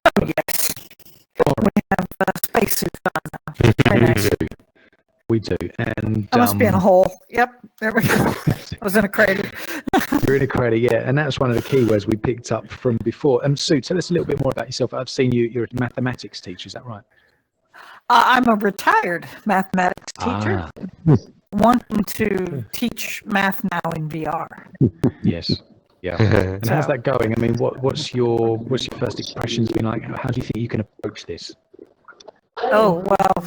Oh, yes. We have spacesuits on now. Very nice. We do. And I must be in a hole. Yep, there we go. I was in a crater. You're in a crater, yeah. And that's one of the keywords we picked up from before. Sue, tell us a little bit more about yourself. I've seen you're a mathematics teacher, is that right? I'm a retired mathematics teacher, wanting to teach math now in VR. Yes. Yeah. And how's that going? I mean, what's your first impressions been like? How do you think you can approach this? Oh, well,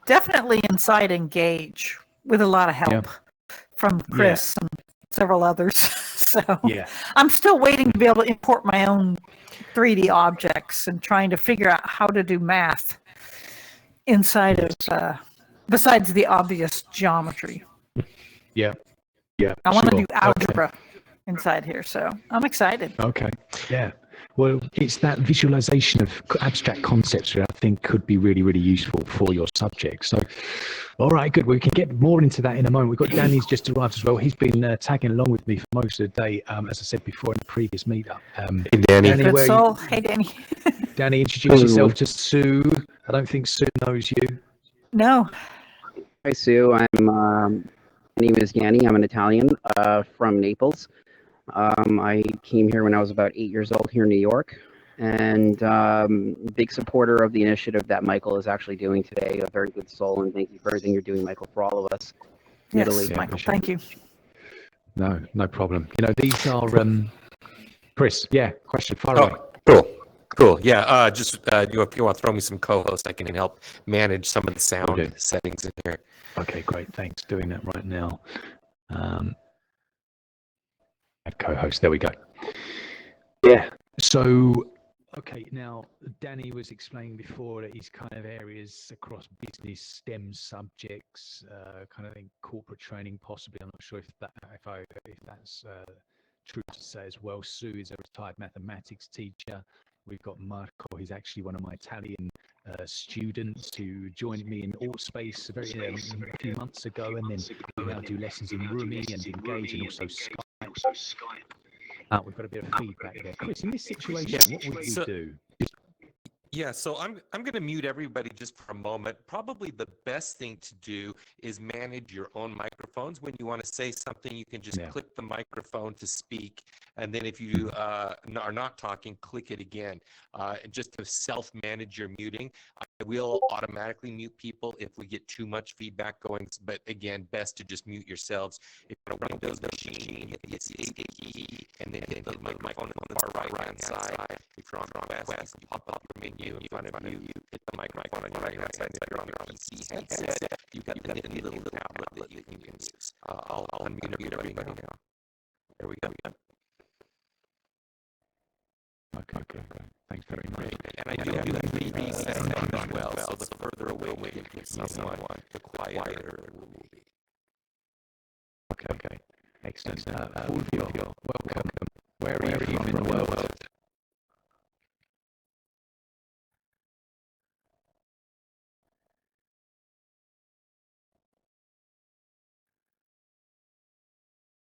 definitely inside Engage with a lot of help from Chris and several others. So I'm still waiting to be able to import my own 3D objects and trying to figure out how to do math inside of, besides the obvious geometry. Yeah. I want to do algebra inside here, so I'm excited. Okay. Yeah. Well, it's that visualization of abstract concepts that I think could be really, really useful for your subject. So, all right, good. We can get more into that in a moment. We've got Danny's just arrived as well. He's been tagging along with me for most of the day, as I said before in the previous meetup. Hey, Danny. Hey, Danny. Danny, introduce yourself to Sue. I don't think Sue knows you. No. Hi, Sue. My name is Danny. I'm an Italian from Naples. I came here when I was about 8 years old here in New York, and big supporter of the initiative that Michael is actually doing today. A very good soul, and thank you for everything you're doing, Michael, for all of us. Yes, Italy. Michael, thank you. No problem. You know, these are Chris. Yeah, question. Fire away. Cool. Yeah. Just if you want to throw me some co-hosts, I can help manage some of the sound settings in here. Okay, great. Thanks. Doing that right now. Add co-host. There we go. Yeah. So, okay. Now, Danny was explaining before that his kind of areas across business, STEM subjects, kind of in corporate training, possibly. I'm not sure if that's true to say as well. Sue is a retired mathematics teacher. We've got Marco. He's actually one of my Italian students who joined me in AltSpace a few months ago, and then we now do lessons in Rumi and Engage and also Skype. We've got a bit of feedback there. Chris, in this situation, what would we do? Yeah, so I'm going to mute everybody just for a moment. Probably the best thing to do is manage your own microphones. When you want to say something, you can just click the microphone to speak. And then if you are not talking, click it again. Just to self-manage your muting. I will automatically mute people if we get too much feedback going. But again, best to just mute yourselves. If you're on a Windows machine, hit the escape key and then hit the microphone on the far right-hand side. If you're on West, you pop up your menu in front of you, hit the microphone on your right-hand side. If you're on your PC headset, you've got the nifty little tablet that you can use. I'll unmute everybody now. There we go. Okay. Thanks very much. And I do that 3D setting as well, so the further away we can get someone, the quieter it will be. Okay. Excellent. Fulvio, welcome. Where are you from in the world?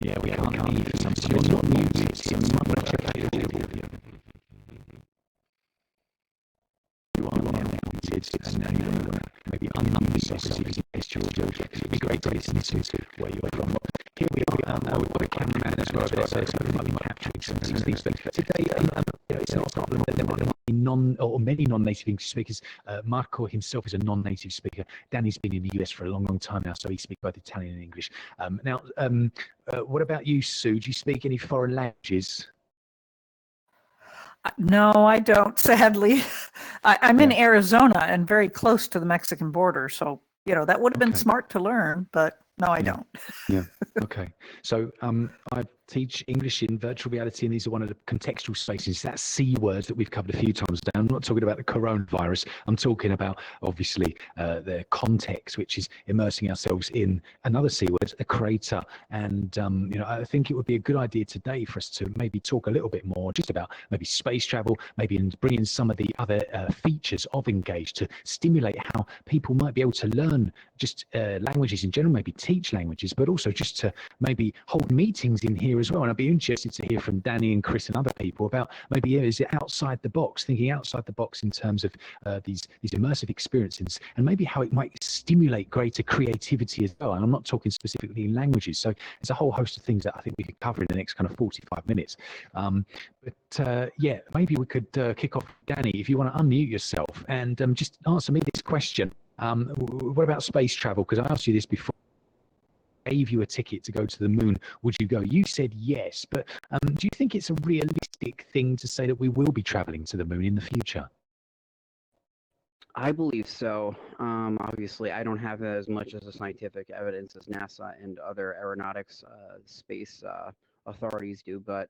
Yeah, we can't hear you for some reason. You're not muted, so you might want to check out your audio. You are now muted, and now you want to maybe unmute yourself as you test your audio. It'd be great to listen to where you're from. Here we are. We've got a cameraman as well, so we might be capturing some things. But today, it's not a problem that there might be many non-native English speakers. Marco himself is a non-native speaker. Danny's been in the US for a long, long time now, so he speaks both Italian and English. What about you, Sue? Do you speak any foreign languages? No, I don't, sadly. I'm in Arizona and very close to the Mexican border, so that would have been smart to learn, but no, I don't. Yeah. Okay. So I teach English in virtual reality, and these are one of the contextual spaces. That's C words that we've covered a few times now. I'm not talking about the coronavirus. I'm talking about, obviously, the context, which is immersing ourselves in another C word, a crater. And, I think it would be a good idea today for us to maybe talk a little bit more just about maybe space travel, maybe bring in some of the other features of Engage to stimulate how people might be able to learn just languages in general, maybe teach languages, but also just to maybe hold meetings in here here as well. And I'd be interested to hear from Danny and Chris and other people about maybe, is it outside the box, thinking outside the box in terms of these immersive experiences, and maybe how it might stimulate greater creativity as well. And I'm not talking specifically in languages. So there's a whole host of things that I think we could cover in the next kind of 45 minutes. Yeah, maybe we could kick off. Danny, if you want to unmute yourself and just answer me this question. What about space travel? Because I asked you this before. Gave you a ticket to go to the moon, would you go? You said yes, but do you think it's a realistic thing to say that we will be traveling to the moon in the future? I believe so. Obviously, I don't have as much as the scientific evidence as NASA and other aeronautics space authorities do, but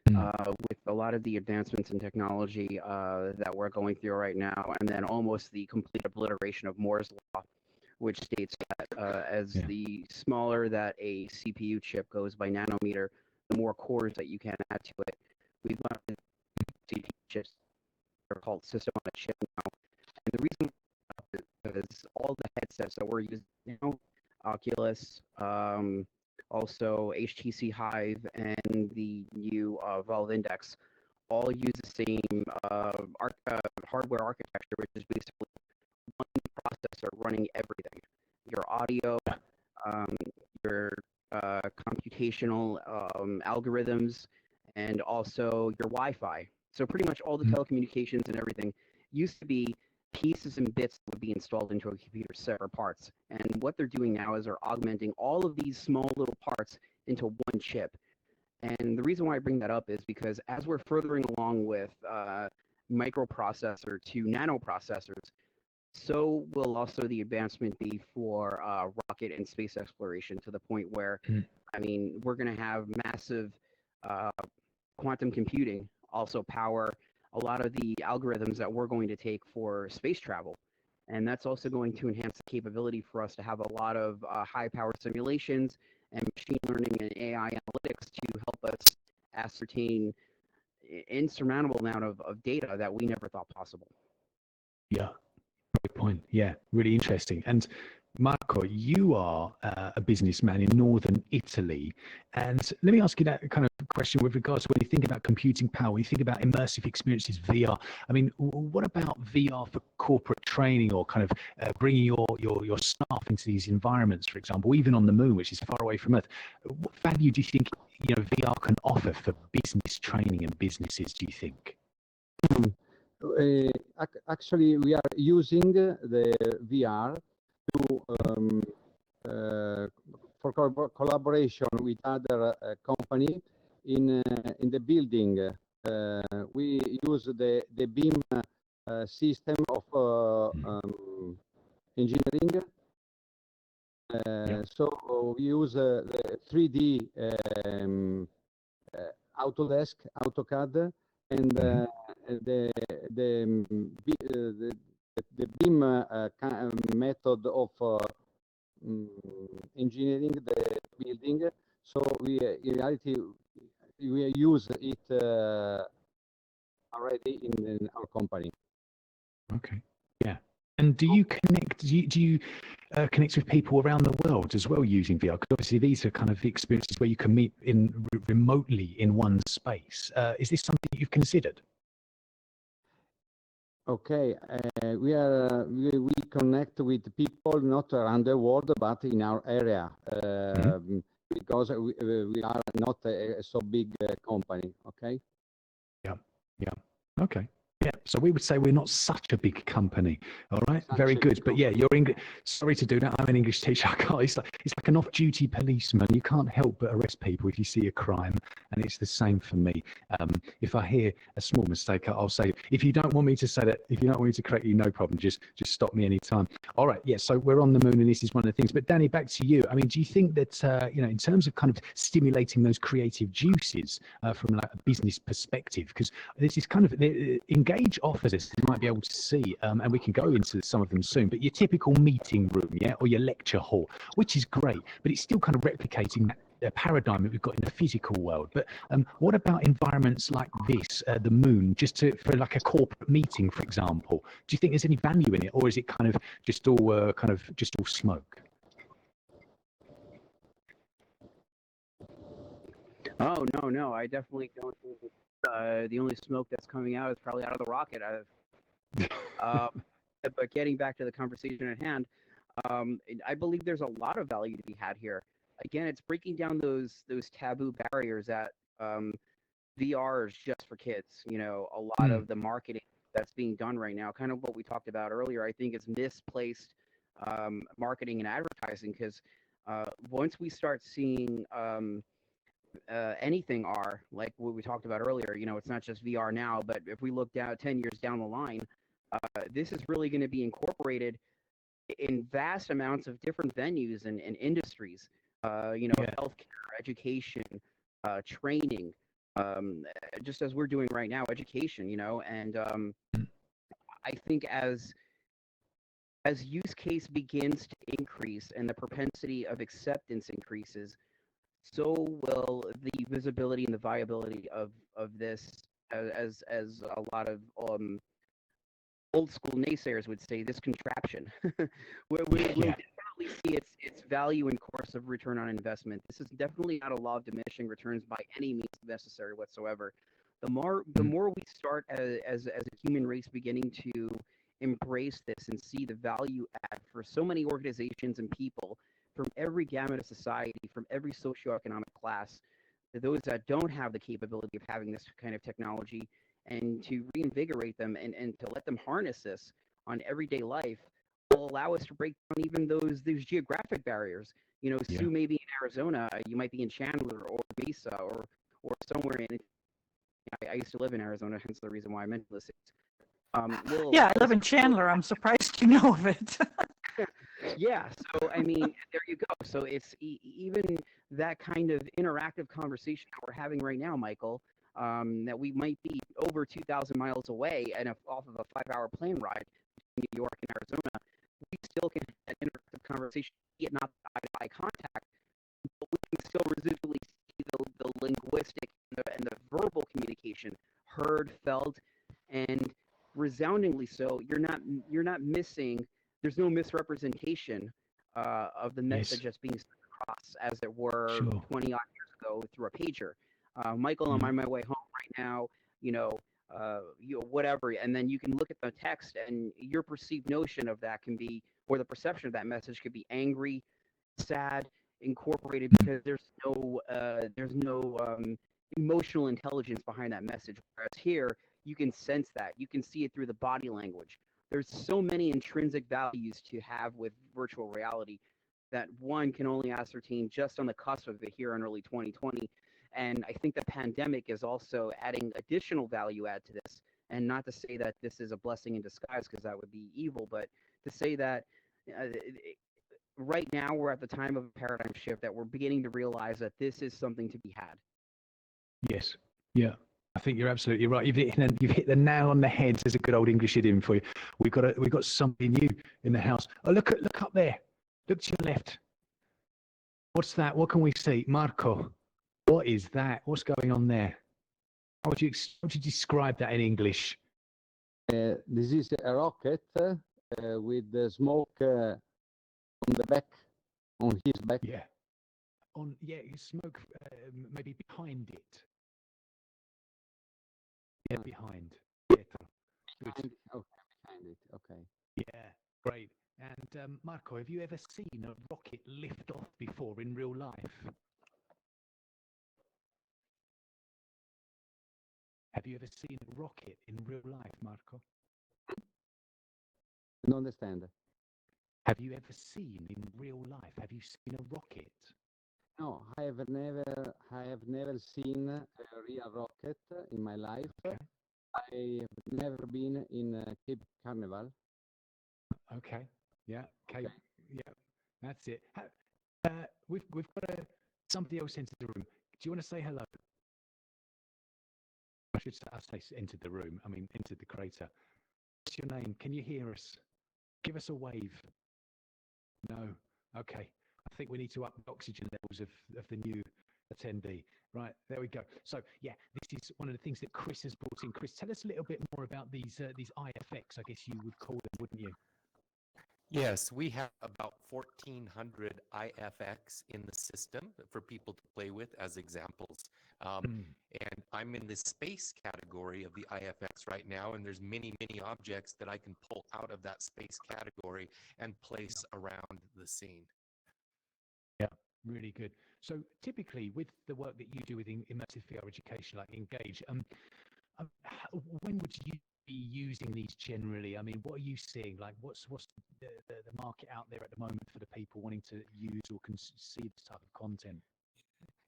with a lot of the advancements in technology that we're going through right now, and then almost the complete obliteration of Moore's law, which states that as the smaller that a CPU chip goes by nanometer, the more cores that you can add to it. We've learned CPU chips are called system on a chip now. And the reason is because all the headsets that we're using now, Oculus, also HTC Hive, and the new Valve Index, all use the same hardware architecture, which is basically one processor running everything. Your audio, your computational algorithms, and also your Wi-Fi. So pretty much all the telecommunications and everything used to be pieces and bits that would be installed into a computer, separate parts. And what they're doing now is they're augmenting all of these small little parts into one chip. And the reason why I bring that up is because as we're furthering along with microprocessor to nanoprocessors, so will also the advancement be for rocket and space exploration, to the point where, I mean, we're going to have massive quantum computing also power a lot of the algorithms that we're going to take for space travel. And that's also going to enhance the capability for us to have a lot of high-power simulations and machine learning and AI analytics to help us ascertain insurmountable amount of data that we never thought possible. Yeah, great point. Yeah, really interesting. And Marco, you are a businessman in northern Italy. And let me ask you that kind of question with regards to when you think about computing power, when you think about immersive experiences, VR. I mean, what about VR for corporate training, or kind of bringing your staff into these environments, for example, even on the moon, which is far away from Earth? What value do you think VR can offer for business training and businesses, do you think? Actually, we are using the VR to for collaboration with other company in the building. We use the BIM system of engineering. So we use the 3D Autodesk, AutoCAD, and the BIM method of engineering the building. So we, in reality, we use it already in our company. Okay. Yeah. And do you connect? Do you connect with people around the world as well using VR? Because obviously these are kind of the experiences where you can meet remotely in one space. Is this something you've considered? Okay, we connect with people not around the world, but in our area, because we are not a so big company. Okay. Yeah. Yeah. Okay. Yeah, so we would say we're not such a big company. All right, very good. But yeah, you're English. Sorry to do that. I'm an English teacher. I can't. It's like an off-duty policeman. You can't help but arrest people if you see a crime, and it's the same for me. If I hear a small mistake, I'll say, if you don't want me to say that, if you don't want me to correct you, no problem. Just stop me anytime. All right. Yeah. So we're on the moon, and this is one of the things. But Danny, back to you. I mean, do you think that in terms of kind of stimulating those creative juices from like a business perspective, because this is kind of Engage offers us, you might be able to see, and we can go into some of them soon, but your typical meeting room, yeah, or your lecture hall, which is great, but it's still kind of replicating that paradigm that we've got in the physical world. But what about environments like this, the moon, for like a corporate meeting, for example? Do you think there's any value in it, or is it kind of just all smoke? Oh, no, I definitely don't think the only smoke that's coming out is probably out of the rocket. Um, but getting back to the conversation at hand, I believe there's a lot of value to be had here. Again, it's breaking down those taboo barriers that VR is just for kids. You know, a lot of the marketing that's being done right now, kind of what we talked about earlier, I think is misplaced marketing and advertising because once we start seeing anything R, like what we talked about earlier, you know, it's not just VR now, but if we look down 10 years down the line, this is really going to be incorporated in vast amounts of different venues and industries, you know, healthcare, education, training, just as we're doing right now, education, you know, and I think as use case begins to increase and the propensity of acceptance increases, so will the visibility and the viability of this, as a lot of old school naysayers would say, this contraption. We'll definitely see its value in course of return on investment. This is definitely not a law of diminishing returns by any means necessary whatsoever. The more we start as a human race beginning to embrace this and see the value add for so many organizations and people from every gamut of society, from every socioeconomic class, those that don't have the capability of having this kind of technology, and to reinvigorate them and to let them harness this on everyday life will allow us to break down even those geographic barriers. You know, Sue may be in Arizona, you might be in Chandler or Mesa or somewhere in. I used to live in Arizona, hence the reason why I mentioned this. Yeah, I live in Chandler. I'm surprised you know of it. Yeah, so I mean, there you go. So it's even that kind of interactive conversation that we're having right now, Michael, that we might be over 2,000 miles away and off of a 5-hour plane ride between New York and Arizona, we still can have that interactive conversation, yet not eye-to-eye contact, but we can still residually see the linguistic and the verbal communication heard, felt, and resoundingly so. You're not missing. There's no misrepresentation of the message that's being sent across, as it were 20 odd years ago through a pager. Michael, I'm on my way home right now. You know, whatever, and then you can look at the text, and your perceived notion of that can be, or the perception of that message could be angry, sad, incorporated, because there's no emotional intelligence behind that message. Whereas here, you can sense that. You can see it through the body language. There's so many intrinsic values to have with virtual reality that one can only ascertain just on the cusp of it here in early 2020. And I think the pandemic is also adding additional value add to this. And not to say that this is a blessing in disguise, because that would be evil, but to say that right now we're at the time of a paradigm shift, that we're beginning to realize that this is something to be had. Yes. Yeah. I think you're absolutely right. You've hit the nail on the head. There's a good old English idiom for you. We've got somebody new in the house. Oh, look up there. Look to your left. What's that? What can we see? Marco, what is that? What's going on there? How would you describe that in English? This is a rocket with the smoke on the back, on his back. Yeah. Smoke maybe behind it. Yeah, behind. Yeah. Behind it. Okay. Yeah, great. And Marco, have you ever seen a rocket lift off before in real life? Have you ever seen a rocket in real life, Marco? I don't understand. Have you ever seen in real life? Have you seen a rocket? No, I have never seen a real rocket in my life. Okay. I have never been in Cape Carnival. Okay. Yeah. Cape. Okay. Yeah. That's it. We've got somebody else into the room. Do you want to say hello? I should say entered the room. I mean, entered the crater. What's your name? Can you hear us? Give us a wave. No. Okay. I think we need to up the oxygen levels of the new attendee. Right, there we go. So, yeah, this is one of the things that Chris has brought in. Chris, tell us a little bit more about these IFX, I guess you would call them, wouldn't you? Yes, we have about 1,400 IFX in the system for people to play with as examples. And I'm in the space category of the IFX right now, and there's many, many objects that I can pull out of that space category and place around the scene. Yeah, really good. So typically with the work that you do with immersive VR education, like Engage, when would you be using these generally? I mean, what are you seeing? Like, what's the market out there at the moment for the people wanting to use or can see this type of content?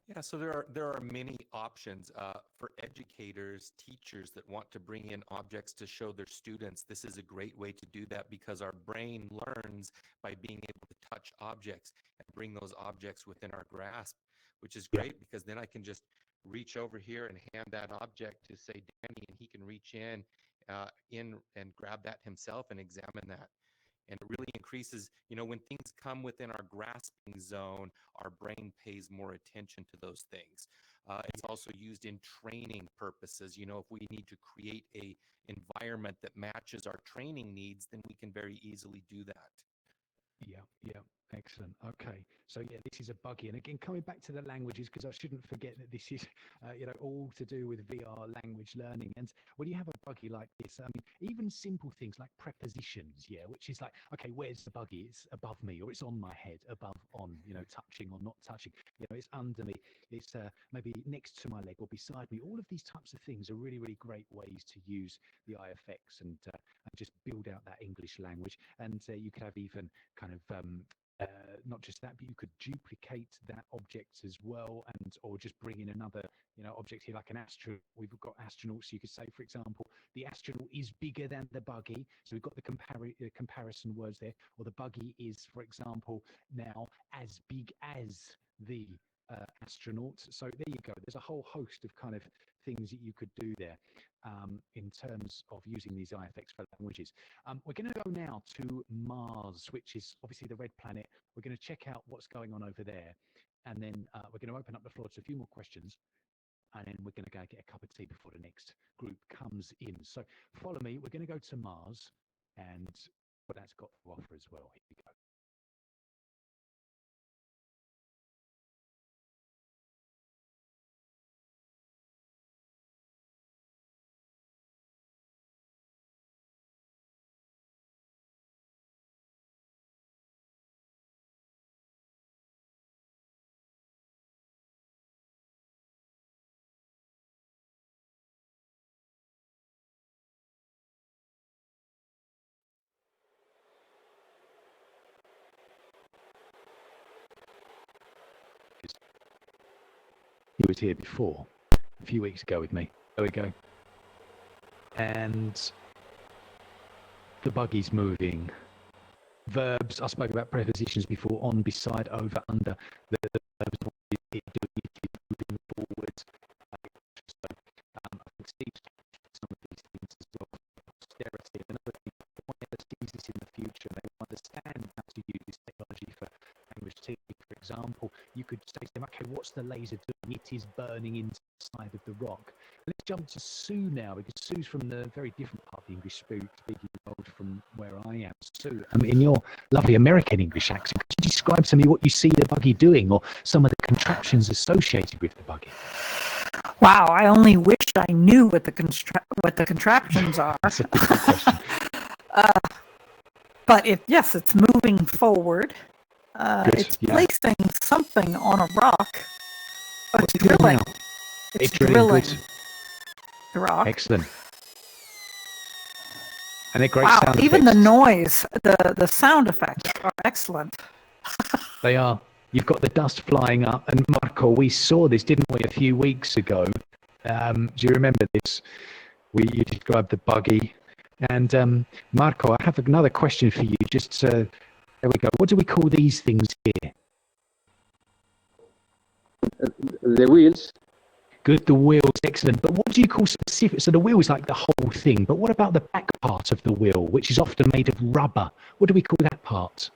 Yeah, so there are many options for educators, teachers that want to bring in objects to show their students. This is a great way to do that because our brain learns by being able to touch objects and bring those objects within our grasp, which is great because then I can just reach over here and hand that object to, say, Danny, and he can reach in and grab that himself and examine that. And it really increases, when things come within our grasping zone, our brain pays more attention to those things. It's also used in training purposes. If we need to create a environment that matches our training needs, then we can very easily do that. Yeah, excellent. Okay, so this is a buggy, and again, coming back to the languages, because I shouldn't forget that this is, all to do with VR language learning. And when you have a buggy like this, I mean, even simple things like prepositions, which is like, okay, where's the buggy? It's above me, or it's on my head, above, on, touching or not touching. It's under me. It's maybe next to my leg or beside me. All of these types of things are really, really great ways to use the IFX and just build out that English language. And you could have even kind of not just that, but you could duplicate that object as well, or just bring in another object here, like an astronaut. We've got astronauts, so you could say, for example, the astronaut is bigger than the buggy, so we've got the comparison words there. Or the buggy is, for example, now as big as the astronaut. So there you go. There's a whole host of kind of things that you could do there in terms of using these IFX for languages. We're going to go now to Mars, which is obviously the red planet. We're going to check out what's going on over there, and then we're going to open up the floor to a few more questions, and then we're going to go get a cup of tea before the next group comes in. So follow me. We're going to go to Mars and what that's got to offer as well. Here we go. He was here before, a few weeks ago with me. There we go. And the buggy's moving. Verbs, I spoke about prepositions before, on, beside, over, under. The verbs, it moving forward. So, I think Steve's some of these things as well. Posterity, another thing, no one ever sees this in the future. They will understand how to use this technology for language teaching. For example, you could say to them, okay, what's the laser doing? It is burning inside of the rock. Let's jump to Sue now, because Sue's from the very different part of the English speaking world from where I am. Sue, in your lovely American English accent, could you describe to me what you see the buggy doing, or some of the contraptions associated with the buggy? Wow, I only wish I knew what the contraptions are. That's a difficult question. But it's moving forward. It's placing something on a rock. What's it doing now? It's drilling the rock. Excellent. And they're great sound effects. Even the noise, the sound effects are excellent. They are. You've got the dust flying up. And Marco, we saw this, didn't we, a few weeks ago? Do you remember this? You described the buggy. And Marco, I have another question for you. Just there we go. What do we call these things here? The wheels. Good, the wheels, excellent. But what do you call specific? So the wheel is like the whole thing, but what about the back part of the wheel, which is often made of rubber? What do we call that part?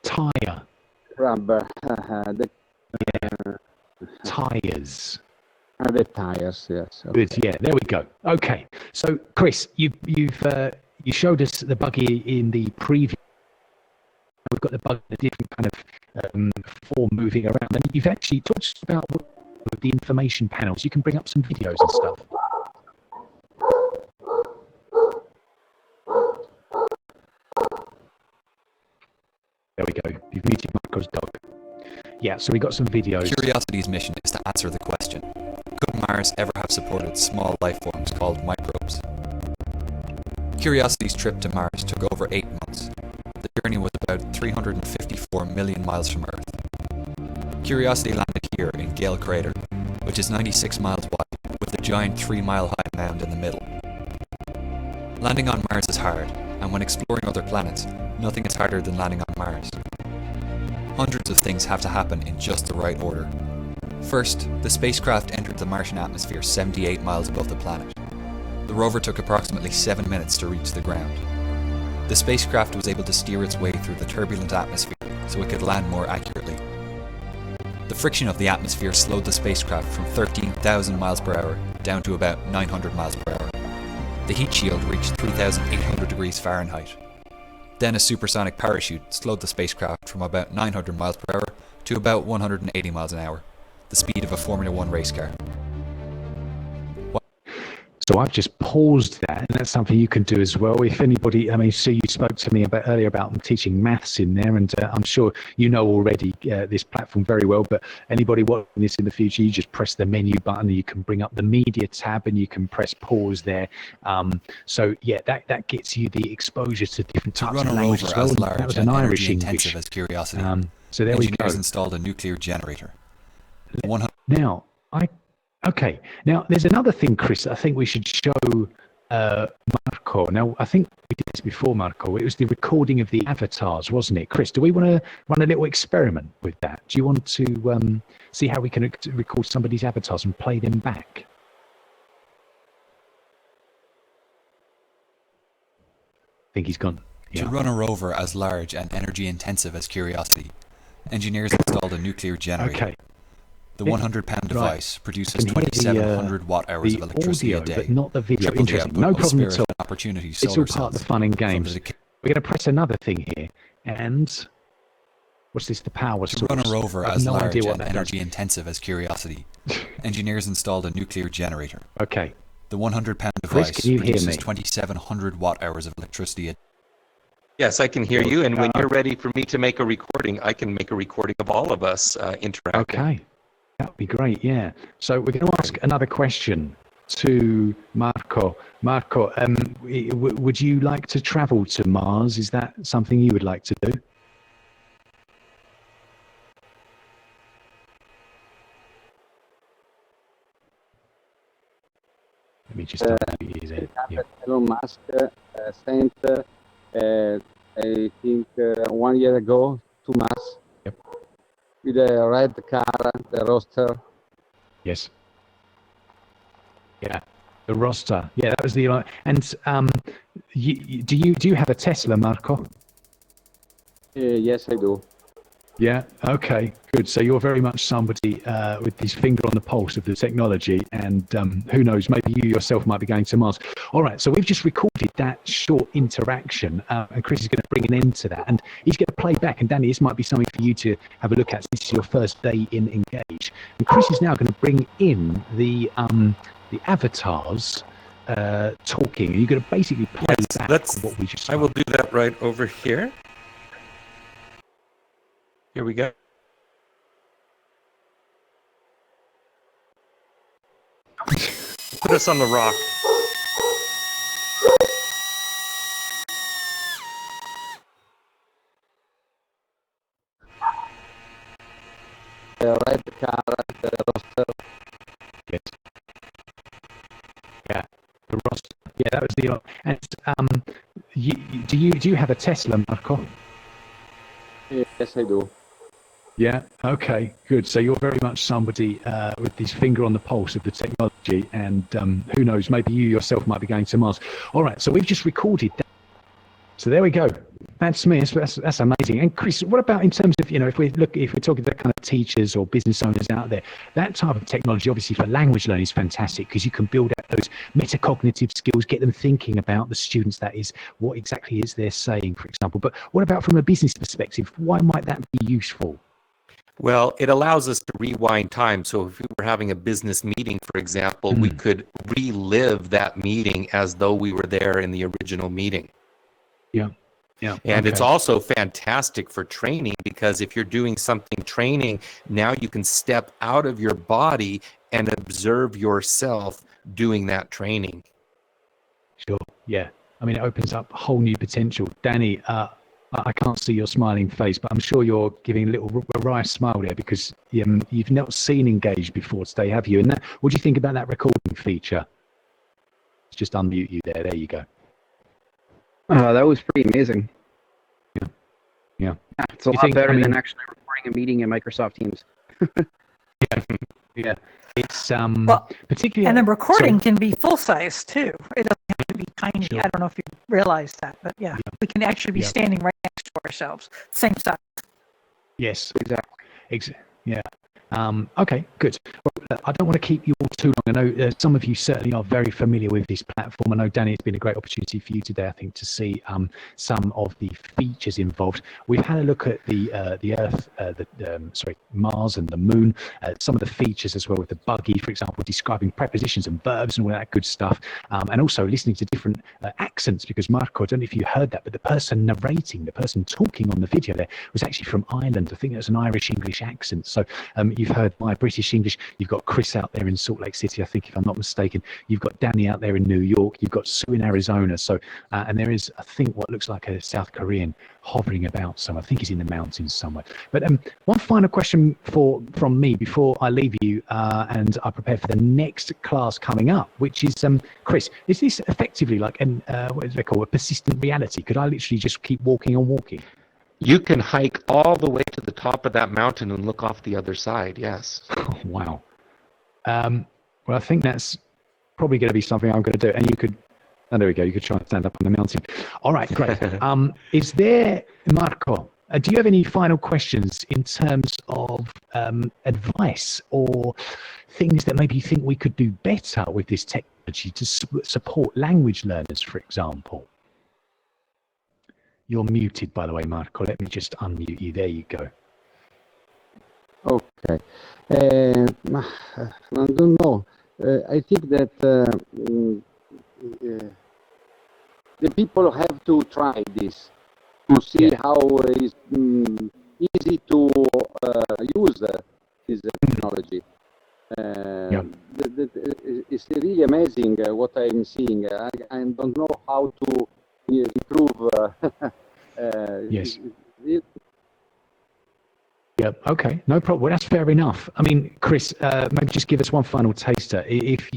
Tire. Rubber. Tires. The tires, yes. Okay. Good, yeah, there we go. Okay, so Chris, you showed us the buggy in the preview. we've got the bug in a different kind of form moving around. And you've actually talked about with the information panels. You can bring up some videos and stuff. There we go. You've muted Marco's dog. Yeah, so we got some videos. Curiosity's mission is to answer the question, could Mars ever have supported small life forms called microbes? Curiosity's trip to Mars took over 8 months. The journey was about 354 million miles from Earth. Curiosity landed here in Gale Crater, which is 96 miles wide, with a giant 3-mile-high mound in the middle. Landing on Mars is hard, and when exploring other planets, nothing is harder than landing on Mars. Hundreds of things have to happen in just the right order. First, the spacecraft entered the Martian atmosphere 78 miles above the planet. The rover took approximately 7 minutes to reach the ground. The spacecraft was able to steer its way through the turbulent atmosphere so it could land more accurately. The friction of the atmosphere slowed the spacecraft from 13,000 miles per hour down to about 900 miles per hour. The heat shield reached 3,800 degrees Fahrenheit. Then a supersonic parachute slowed the spacecraft from about 900 miles per hour to about 180 miles an hour, the speed of a Formula One race car. So I've just paused that, and that's something you can do as well. If anybody, I mean, Sue, you spoke to me earlier about teaching maths in there, and I'm sure you know already this platform very well, but anybody watching this in the future, you just press the menu button, and you can bring up the media tab, and you can press pause there. So yeah, that gets you the exposure to different types of language as well. As large that was and an Irish energy English. intensive as Curiosity. So there we go. Engineers installed a nuclear generator. Now, okay. Now, there's another thing, Chris, I think we should show Marco. Now, I think we did this before, Marco. It was the recording of the avatars, wasn't it? Chris, do we want to run a little experiment with that? Do you want to see how we can record somebody's avatars and play them back? I think he's gone. Yeah. To run a rover as large and energy intensive as Curiosity, engineers installed a nuclear generator. Okay. The 100-pound device produces 2,700 watt-hours of electricity a day. But not the video. Interesting. No problem at all. It's all part of the fun and games. We're going to press another thing here, and what's this? The power source. To run a rover as large and energy-intensive as Curiosity, engineers installed a nuclear generator. Okay. The 100-pound device produces 2,700 watt-hours of electricity a day. Yes, I can hear you, and when you're ready for me to make a recording, I can make a recording of all of us interacting. Okay. That would be great, yeah. So we're going to ask another question to Marco. Marco, would you like to travel to Mars? Is that something you would like to do? Let me just unmute his head. Yeah. Elon Musk sent, I think, 1 year ago to Mars. Yep. With a red car, the roster. Yes. Yeah, the roster. Yeah, that was the. And do you have a Tesla, Marco? Yes, I do. Yeah. Okay. Good. So you're very much somebody with his finger on the pulse of the technology, and who knows, maybe you yourself might be going to Mars. All right. So we've just recorded that short interaction, and Chris is going to bring an end to that, and he's going to play back. And Danny, this might be something for you to have a look at. This is your first day in Engage, and Chris is now going to bring in the avatars talking, and you're going to basically play back what we just. I will do that right over here. Here we go. Put us on the rock. The red car, the roster. Yes. Yeah, the roster. Yeah, that was the. And do you have a Tesla, Marco? Yes, I do. Yeah. Okay. Good. So you're very much somebody with his finger on the pulse of the technology, and who knows, maybe you yourself might be going to Mars. All right. So we've just recorded that. So there we go. That's me. That's amazing. And Chris, what about in terms of, if we're talking to kind of teachers or business owners out there, that type of technology, obviously for language learning, is fantastic because you can build out those metacognitive skills, get them thinking about the students. That is, what exactly is they're saying, for example. But what about from a business perspective? Why might that be useful? Well, it allows us to rewind time. So if we were having a business meeting, for example, we could relive that meeting as though we were there in the original meeting. Yeah. Yeah. And it's also fantastic for training because if you're doing something training, now you can step out of your body and observe yourself doing that training. Sure. Yeah. I mean, it opens up a whole new potential. Danny, I can't see your smiling face, but I'm sure you're giving a little wry smile there because you've not seen Engage before today, have you? And what do you think about that recording feature? Let's just unmute you there. There you go. That was pretty amazing. Yeah. It's a lot better than actually recording a meeting in Microsoft Teams. Yeah. It's particularly, and the recording can be full size too. It doesn't have to be tiny. Sure. I don't know if you realize that, but yeah. We can actually be standing right next to ourselves, same size. Yes, exactly. Yeah. Okay, good. Well, I don't want to keep you all too long. I know some of you certainly are very familiar with this platform. I know, Danny, it's been a great opportunity for you today, I think, to see some of the features involved. We've had a look at the Earth, Mars and the Moon, some of the features as well with the buggy, for example, describing prepositions and verbs and all that good stuff, and also listening to different accents, because Marco, I don't know if you heard that, but the person narrating, the person talking on the video there was actually from Ireland. I think it was an Irish English accent. So you've heard my British English. You've got Chris out there in Salt Lake City, I think, if I'm not mistaken. You've got Danny out there in New York. You've got Sue in Arizona. So, and there is, I think, what looks like a South Korean hovering about somewhere. I think he's in the mountains somewhere. But one final question from me before I leave you and I prepare for the next class coming up, which is, Chris, is this effectively like what do they call a persistent reality? Could I literally just keep walking on walking? You can hike all the way to the top of that mountain and look off the other side, yes. Oh, wow. Well, I think that's probably going to be something I'm going to do. And you could, there we go, you could try and stand up on the mountain. All right, great. Is there, Marco, do you have any final questions in terms of advice or things that maybe you think we could do better with this technology to support language learners, for example? You're muted, by the way, Marco. Let me just unmute you. There you go. Okay. I don't know. I think that the people have to try this to see how it's easy to use this technology. It's really amazing what I'm seeing. I don't know how to improve. Yes. Yeah. Okay. No problem. Well, that's fair enough. I mean, Chris, maybe just give us one final taster. If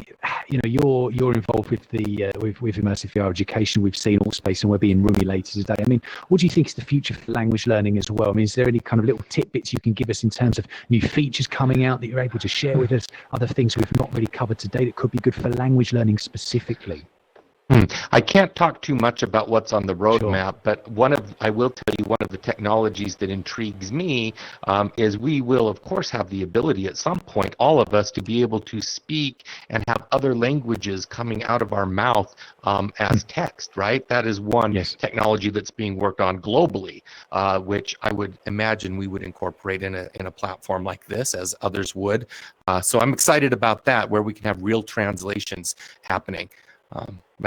you're involved with the with immersive VR education, we've seen Allspace and we're being roomy later today. I mean, what do you think is the future for language learning as well? I mean, is there any kind of little tidbits you can give us in terms of new features coming out that you're able to share with us? Other things we've not really covered today that could be good for language learning specifically? I can't talk too much about what's on the roadmap, but I will tell you one of the technologies that intrigues me is we will, of course, have the ability at some point, all of us, to be able to speak and have other languages coming out of our mouth as text, right? That is one technology that's being worked on globally, which I would imagine we would incorporate in a platform like this, as others would. So I'm excited about that, where we can have real translations happening.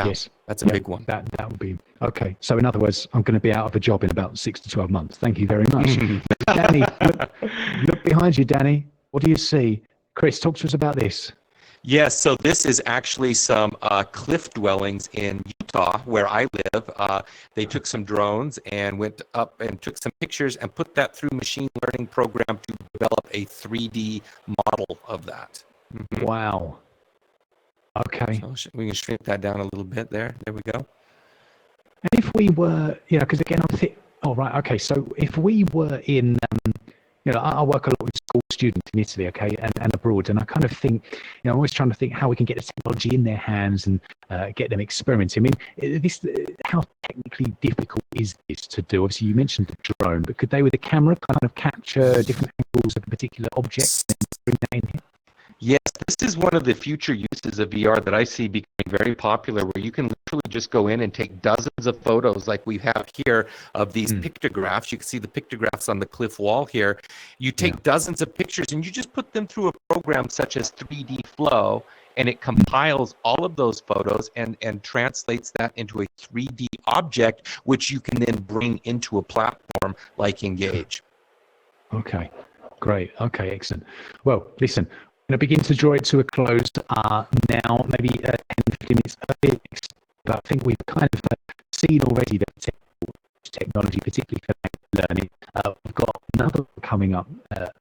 Yes, that's a big one. That would be okay. So in other words, I'm going to be out of a job in about 6 to 12 months. Thank you very much. Danny, look behind you, Danny. What do you see? Chris, talk to us about this. Yes, so this is actually some cliff dwellings in Utah, where I live. They took some drones and went up and took some pictures and put that through machine learning program to develop a 3D model of that. Mm-hmm. Wow. Okay. So we can shrink that down a little bit there. There we go. And if we were, because again, I'm thinking, oh, right, okay. So if we were in, I work a lot with schools students in Italy, okay, and abroad. And I kind of think, I'm always trying to think how we can get the technology in their hands and get them experimenting. I mean, how technically difficult is this to do? Obviously, you mentioned the drone, but could they, with a camera, kind of capture different angles of a particular object and bring that in here? Yes, this is one of the future uses of VR that I see becoming very popular, where you can literally just go in and take dozens of photos like we have here of these pictographs. You can see the pictographs on the cliff wall here. You take dozens of pictures and you just put them through a program such as 3D Flow, and it compiles all of those photos and translates that into a 3D object, which you can then bring into a platform like Engage. Okay, great. Okay, excellent. Well, listen, I'm going to begin to draw it to a close now, maybe 10, 15 minutes early, but I think we've kind of seen already the technology, particularly for learning. We've got another one coming up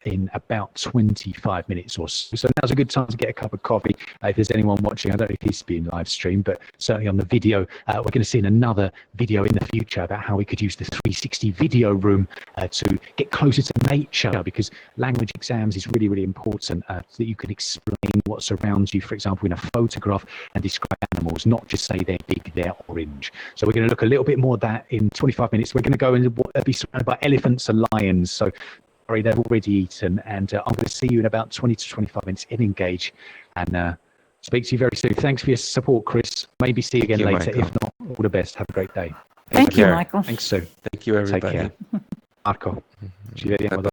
in about 25 minutes or so. So now's a good time to get a cup of coffee. If there's anyone watching, I don't know if this is being live streamed, but certainly on the video, we're going to see another video in the future about how we could use the 360 video room to get closer to nature, because language exams is really, really important, so that you can explain what surrounds you, for example, in a photograph, and describe animals, not just say they're big, they're orange. So we're going to look a little bit more at that in 25 minutes. We're going to go and be surrounded by elephants and lions. So sorry, they've already eaten, and I'm going to see you in about 20 to 25 minutes in Engage, and speak to you very soon. Thanks for your support, Chris. Maybe see you again later. Michael. If not, all the best. Have a great day. Thank you, Michael. Thanks, Sue. Thank you, everybody. Take care. Marco, ci vediamo dopo.